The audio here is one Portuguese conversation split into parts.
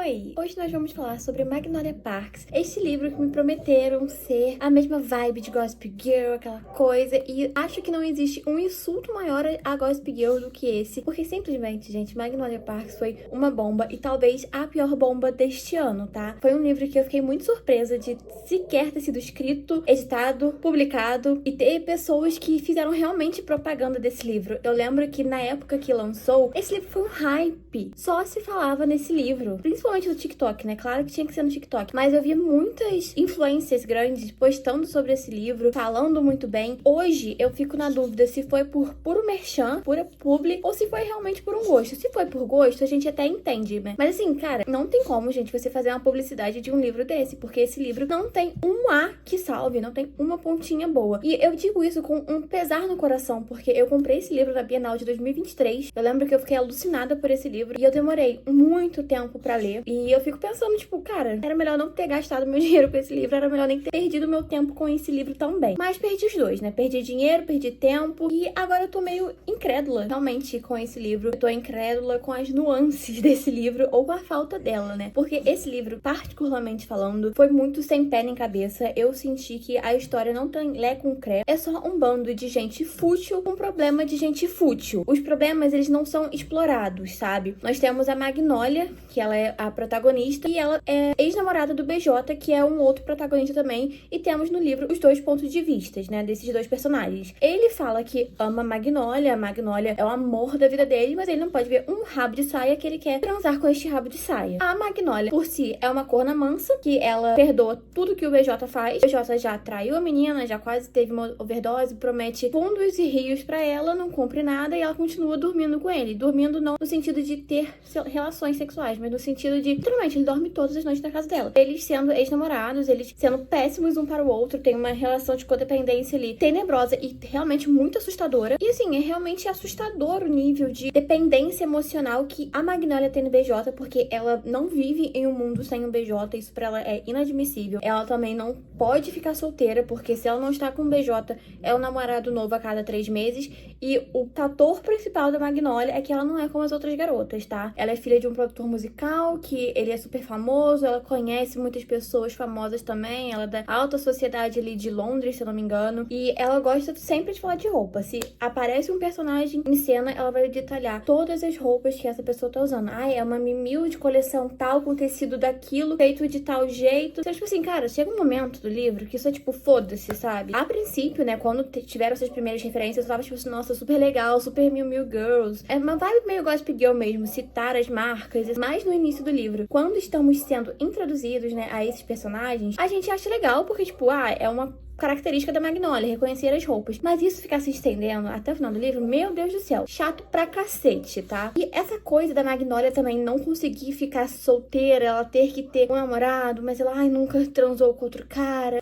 Oi! Hoje nós vamos falar sobre Magnolia Parks, este livro que me prometeram ser a mesma vibe de Gossip Girl, aquela coisa, e acho que não existe um insulto maior a Gossip Girl do que esse, porque simplesmente, gente, Magnolia Parks foi uma bomba e talvez a pior bomba deste ano, tá? Foi um livro que eu fiquei muito surpresa de sequer ter sido escrito, editado, publicado e ter pessoas que fizeram realmente propaganda desse livro. Eu lembro que na época que lançou, esse livro foi um hype. Só se falava nesse livro, principalmente no TikTok, né? Claro que tinha que ser no TikTok, mas eu vi muitas influencers grandes postando sobre esse livro, falando muito bem. Hoje eu fico na dúvida se foi por puro merchan, pura publi, ou se foi realmente por um gosto. Se foi por gosto, a gente até entende, né? Mas assim, cara, não tem como, gente, você fazer uma publicidade de um livro desse, porque esse livro não tem um A que salve, não tem uma pontinha boa. E eu digo isso com um pesar no coração, porque eu comprei esse livro na Bienal de 2023. Eu lembro que eu fiquei alucinada por esse livro e eu demorei muito tempo pra ler. E eu fico pensando, tipo, cara, era melhor não ter gastado meu dinheiro com esse livro, era melhor nem ter perdido meu tempo com esse livro também. Mas perdi os dois, né? Perdi dinheiro, perdi tempo e agora eu tô meio incrédula realmente com esse livro. Eu tô incrédula com as nuances desse livro ou com a falta dela, né? Porque esse livro, particularmente falando, foi muito sem pé nem cabeça. Eu senti que a história não tem lé com cré. É só um bando de gente fútil com problema de gente fútil. Os problemas, eles não são explorados, sabe? Nós temos a Magnolia, que ela é a protagonista, e ela é ex-namorada do BJ, que é um outro protagonista também, e temos no livro os dois pontos de vista, né, desses dois personagens. Ele fala que ama a Magnolia é o amor da vida dele, mas ele não pode ver um rabo de saia que ele quer transar com este rabo de saia. A Magnolia, por si, é uma corna mansa, que ela perdoa tudo que o BJ faz. O BJ já traiu a menina, já quase teve uma overdose, promete fundos e rios pra ela, não cumpre nada, e ela continua dormindo com ele. Dormindo não no sentido de ter relações sexuais, mas no sentido de, literalmente, ele dorme todas as noites na casa dela. Eles sendo ex-namorados, eles sendo péssimos um para o outro, tem uma relação de codependência ali tenebrosa e realmente muito assustadora. E assim, é realmente assustador o nível de dependência emocional que a Magnolia tem no BJ, porque ela não vive em um mundo sem um BJ, isso pra ela é inadmissível. Ela também não pode ficar solteira, porque se ela não está com um BJ, é um namorado novo a cada 3 meses. E o fator principal da Magnolia é que ela não é como as outras garotas, tá? Ela é filha de um produtor musical, que ele é super famoso, ela conhece muitas pessoas famosas também, ela é da alta sociedade ali de Londres, se eu não me engano, e ela gosta sempre de falar de roupa. Se aparece um personagem em cena, ela vai detalhar todas as roupas que essa pessoa tá usando. Ai, é uma Mimil de coleção tal, com tecido daquilo, feito de tal jeito. Então, tipo assim, cara, chega um momento do livro que isso é tipo, foda-se, sabe? A princípio, né, quando tiveram essas primeiras referências, eu tava tipo assim, nossa, super legal, super Miu Miu Girls. É uma vibe meio Gossip Girl mesmo, citar as marcas, mas no início do livro, quando estamos sendo introduzidos, né, a esses personagens, a gente acha legal porque, tipo, é uma característica da Magnolia, reconhecer as roupas. Mas isso ficar se estendendo até o final do livro, meu Deus do céu, chato pra cacete, tá? E essa coisa da Magnolia também não conseguir ficar solteira, ela ter que ter um namorado, mas ela, nunca transou com outro cara.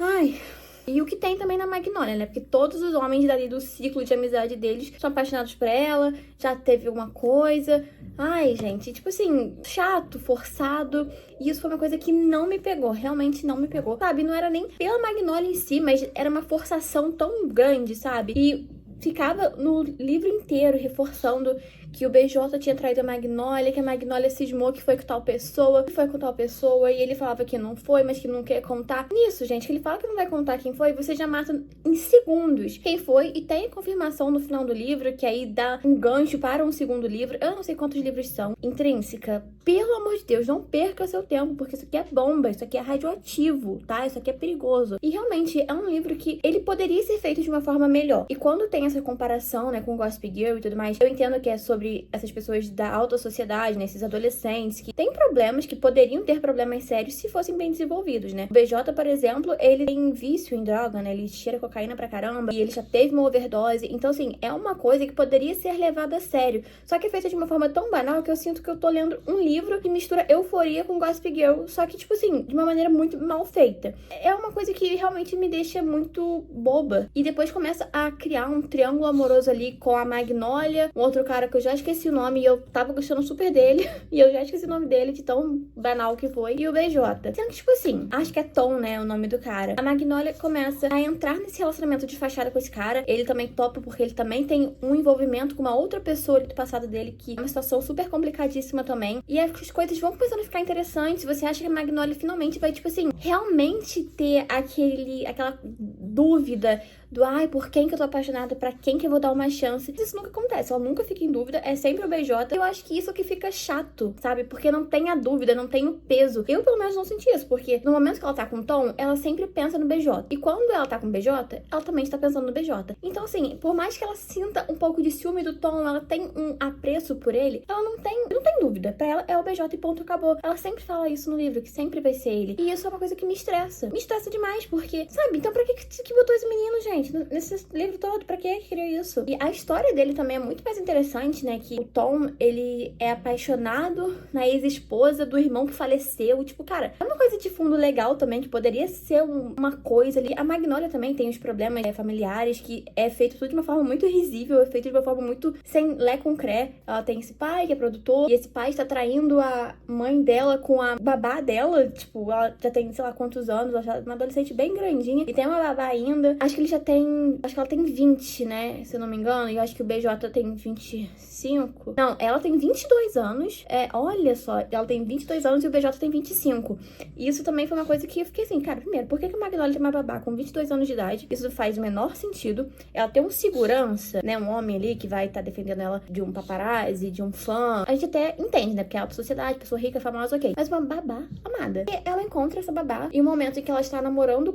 E o que tem também na Magnolia, né? Porque todos os homens dali do ciclo de amizade deles são apaixonados por ela, já teve alguma coisa. Ai, gente, tipo assim, chato, forçado. E isso foi uma coisa que não me pegou, realmente não me pegou. Sabe, não era nem pela Magnolia em si, mas era uma forçação tão grande, sabe? E ficava no livro inteiro reforçando que o BJ tinha traído a Magnolia, que a Magnolia cismou que foi com tal pessoa, e ele falava que não foi, mas que não quer contar. Nisso, gente, que ele fala que não vai contar quem foi, você já mata em segundos quem foi, e tem a confirmação no final do livro, que aí dá um gancho para um segundo livro. Eu não sei quantos livros são. Intrínseca, pelo amor de Deus, não perca seu tempo, porque isso aqui é bomba, isso aqui é radioativo, tá? Isso aqui é perigoso. E realmente é um livro que ele poderia ser feito de uma forma melhor. E quando tem essa comparação, né, com Gossip Girl e tudo mais, eu entendo que é sobre essas pessoas da alta sociedade, né, esses adolescentes que têm problemas, que poderiam ter problemas sérios se fossem bem desenvolvidos, né? O BJ, por exemplo, ele tem vício em droga, né? Ele cheira cocaína pra caramba e ele já teve uma overdose. Então, assim, é uma coisa que poderia ser levada a sério. Só que é feita de uma forma tão banal que eu sinto que eu tô lendo um livro que mistura euforia com Gossip Girl, só que, tipo assim, de uma maneira muito mal feita. É uma coisa que realmente me deixa muito boba. E depois começa a criar um triângulo amoroso ali com a Magnolia, um outro cara que eu já já esqueci o nome e eu tava gostando super dele. E eu já esqueci o nome dele, de tão banal que foi. E o BJ. Sendo que, tipo assim, acho que é Tom, né, o nome do cara. A Magnolia começa a entrar nesse relacionamento de fachada com esse cara. Ele também topa porque ele também tem um envolvimento com uma outra pessoa do passado dele, que é uma situação super complicadíssima também. E as coisas vão começando a ficar interessantes. Você acha que a Magnolia finalmente vai, tipo assim, realmente ter aquela dúvida do ai, por quem que eu tô apaixonada, pra quem que eu vou dar uma chance. Isso nunca acontece, ela nunca fica em dúvida, é sempre o BJ. Eu acho que isso que fica chato, sabe? Porque não tem a dúvida, não tem o peso. Eu, pelo menos, não senti isso, porque no momento que ela tá com o Tom, ela sempre pensa no BJ. E quando ela tá com o BJ, ela também está pensando no BJ. Então, assim, por mais que ela sinta um pouco de ciúme do Tom, ela tem um apreço por ele, ela não tem dúvida. Pra ela é o BJ e ponto, acabou. Ela sempre fala isso no livro, que sempre vai ser ele. E isso é uma coisa que me estressa. Me estressa demais, porque, sabe? Então pra que botou esse menino, gente? Nesse livro todo, pra que criou isso? E a história dele também é muito mais interessante, né? Que o Tom, ele é apaixonado na ex-esposa do irmão que faleceu. Tipo, cara, é uma coisa de fundo legal também, que poderia ser uma coisa ali. A Magnolia também tem os problemas familiares, que é feito tudo de uma forma muito risível, é feito de uma forma muito sem lé com cré. Ela tem esse pai que é produtor, e esse pai está traindo a mãe dela com a babá dela. Tipo, ela já tem, sei lá quantos anos, ela já é uma adolescente bem grandinha, e tem uma babá ainda. Acho que ele já tem, acho que ela tem 20, né, se eu não me engano, e eu acho que o BJ tem 25. Não, ela tem 22 anos, olha só, ela tem 22 anos e o BJ tem 25. E isso também foi uma coisa que eu fiquei assim, cara, primeiro, por que a Magnolia tem uma babá com 22 anos de idade? Isso faz o menor sentido. Ela tem um segurança, né, um homem ali que vai estar defendendo ela de um paparazzi, de um fã. A gente até entende, né, porque é alta sociedade, pessoa rica, famosa, ok. Mas uma babá amada. E ela encontra essa babá em um momento em que ela está namorando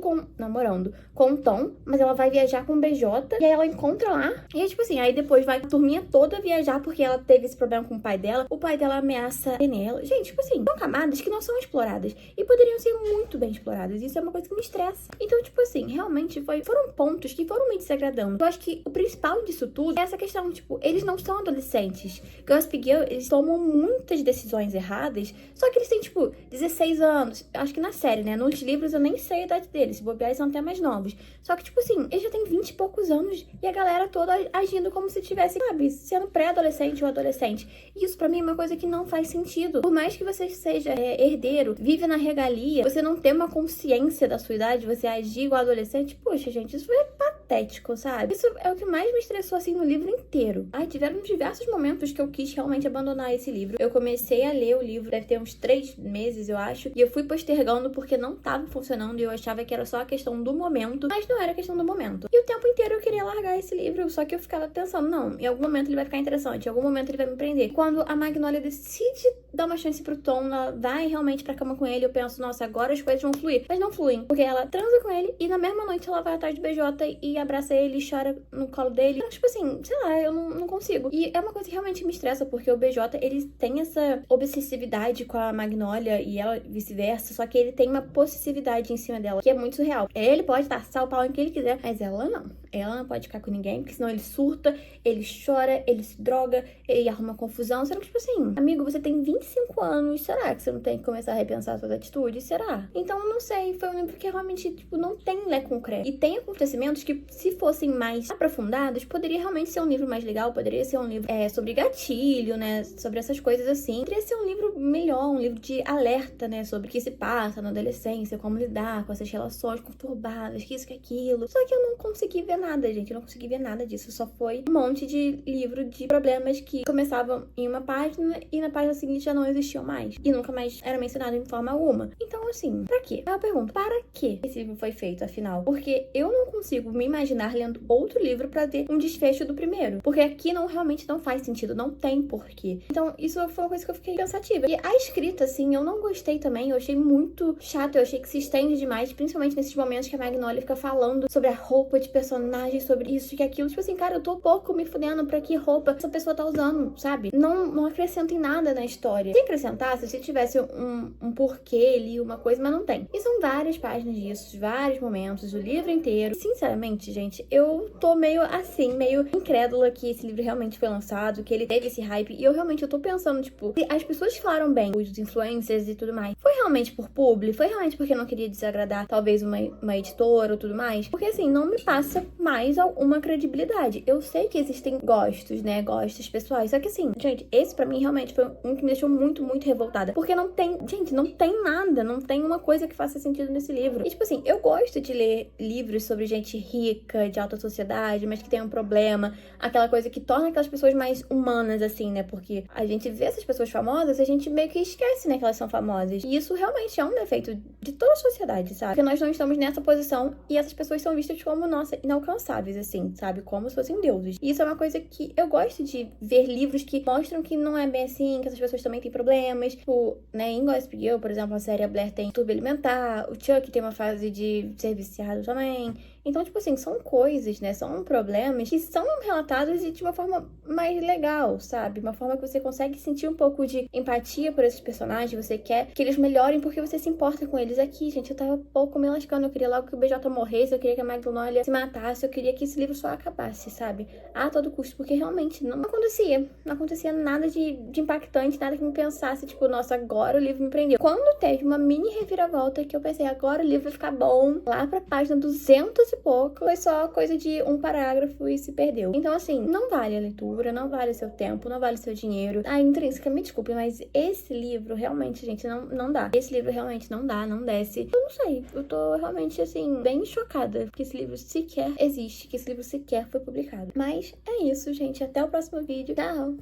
com o Tom, mas ela vai viajar com o BJ, e aí ela encontra lá, e aí, tipo assim, aí depois vai a turminha toda viajar porque ela teve esse problema com o pai dela ameaça nela. Gente, tipo assim, são camadas que não são exploradas e poderiam ser muito bem exploradas. Isso é uma coisa que me estressa. Então, tipo assim, realmente foram pontos que foram me desagradando. Eu acho que o principal disso tudo é essa questão, tipo, eles não são adolescentes. Gossip Girl, eles tomam muitas decisões erradas, só que eles têm, tipo, 16 anos. Acho que na série, né? Nos livros eu nem sei a idade deles. Se bobear, eles são até mais novos. Só que, tipo assim, eles já têm 20 e poucos anos e a galera toda agindo como se tivesse, sabe, sendo pré-adolescente ou adolescente. E isso pra mim é uma coisa que não faz sentido. Por mais que você seja herdeiro, vive na regalia, você não ter uma consciência da sua idade, você agir igual adolescente, poxa, gente, isso é patético, sabe? Isso é o que mais me estressou, assim, no livro inteiro. Ai, tiveram diversos momentos que eu quis realmente abandonar esse livro. Eu comecei a ler o livro, deve ter uns 3 meses, eu acho, e eu fui postergando porque não tava funcionando e eu achava que era só a questão do momento, mas não era questão do momento. E o tempo inteiro eu queria largar esse livro, só que eu ficava pensando, não, em algum momento ele vai ficar interessante, em algum momento ele vai me prender. Quando a Magnolia decide dar uma chance pro Tom, ela vai realmente pra cama com ele, eu penso, nossa, agora as coisas vão fluir. Mas não fluem, porque ela transa com ele e na mesma noite ela vai atrás do BJ e abraça ele e chora no colo dele. Então, tipo assim, sei lá, eu não consigo. E é uma coisa que realmente me estressa, porque o BJ, ele tem essa obsessividade com a Magnolia e ela vice-versa, só que ele tem uma possessividade em cima dela, que é muito surreal. Ele pode taçar o pau em que ele quiser, mas ela não. Ela não pode ficar com ninguém, porque senão ele surta, ele chora, ele se droga, ele arruma confusão. Sendo que, tipo assim, amigo, você tem 25 anos, será que você não tem que começar a repensar suas atitudes? Será? Então, eu não sei, foi um livro que realmente, tipo, não tem lé concreto. E tem acontecimentos que, se fossem mais aprofundados, poderia realmente ser um livro mais legal, poderia ser um livro sobre gatilho, né, sobre essas coisas assim. Poderia ser um livro melhor, um livro de alerta, né, sobre o que se passa na adolescência, como lidar com essas relações conturbadas, que isso, que aquilo. Só que eu não consegui ver nada, gente, eu não consegui ver nada disso, só foi um monte de livro de problemas que começavam em uma página e na página seguinte já não existiam mais, e nunca mais era mencionado em forma alguma. Então, assim, pra quê? Eu pergunto, para que esse livro foi feito, afinal? Porque eu não consigo me imaginar lendo outro livro pra ter um desfecho do primeiro, porque aqui realmente não faz sentido, não tem porquê. Então, isso foi uma coisa que eu fiquei pensativa. E a escrita, assim, eu não gostei também, eu achei muito chato, eu achei que se estende demais, principalmente nesses momentos que a Magnolia fica falando sobre a roupa de personagem, sobre isso e aquilo. Tipo assim, cara, eu tô pouco me fudendo pra que roupa essa pessoa tá usando, sabe? Não acrescenta em nada na história. Se acrescentasse, se tivesse um porquê ali, uma coisa, mas não tem. E são várias páginas disso, vários momentos, o livro inteiro. Sinceramente, gente, eu tô meio assim, meio incrédula que esse livro realmente foi lançado, que ele teve esse hype, e eu tô pensando, tipo, se as pessoas que falaram bem, os influencers e tudo mais, foi realmente por publi? Foi realmente porque não queria desagradar talvez uma editora ou tudo mais? Porque assim, não me passa mais alguma credibilidade. Eu sei que existem gostos, né? Gostos pessoais. Só que assim, gente, esse pra mim realmente foi um que me deixou muito, muito revoltada. Porque não tem, gente, não tem nada, não tem uma coisa que faça sentido nesse livro. E tipo assim, eu gosto de ler livros sobre gente rica, de alta sociedade, mas que tem um problema, aquela coisa que torna aquelas pessoas mais humanas, assim, né? Porque a gente vê essas pessoas famosas, a gente meio que esquece, né, que elas são famosas. E isso realmente é um defeito de toda a sociedade, sabe? Porque nós não estamos nessa posição e essas pessoas são vistas como, nossa, inalcançáveis, assim, sabe? Como se fossem deuses. E isso é uma coisa que eu gosto de ver livros que mostram que não é bem assim, que essas pessoas também têm problemas. Tipo, né, em Gossip Girl, por exemplo, a série A Blair tem distúrbio alimentar, o Chuck tem uma fase de ser viciado também. Então, tipo assim, são coisas, né? São problemas que são relatados de uma forma mais legal, sabe? Uma forma que você consegue sentir um pouco de empatia por esses personagens, você quer que eles melhorem porque você se importa com eles. Aqui, gente, eu tava pouco me lascando, eu queria logo que o BJ morresse, eu queria que a Magnolia se matasse, eu queria que esse livro só acabasse, sabe? A todo custo, porque realmente não acontecia. Não acontecia nada de impactante, nada que me pensasse, tipo, nossa, agora o livro me prendeu. Quando teve uma mini reviravolta que eu pensei, agora o livro vai ficar bom, lá pra página 200 e pouco, foi só coisa de um parágrafo e se perdeu. Então, assim, não vale a leitura, não vale seu tempo, não vale seu dinheiro. Ah, Intrínseca, me desculpe, mas esse livro realmente, gente, não dá. Esse livro realmente não dá, não desce. Eu não sei, eu tô realmente, assim, bem chocada que esse livro sequer existe, que esse livro sequer foi publicado. Mas é isso, gente. Até o próximo vídeo. Tchau!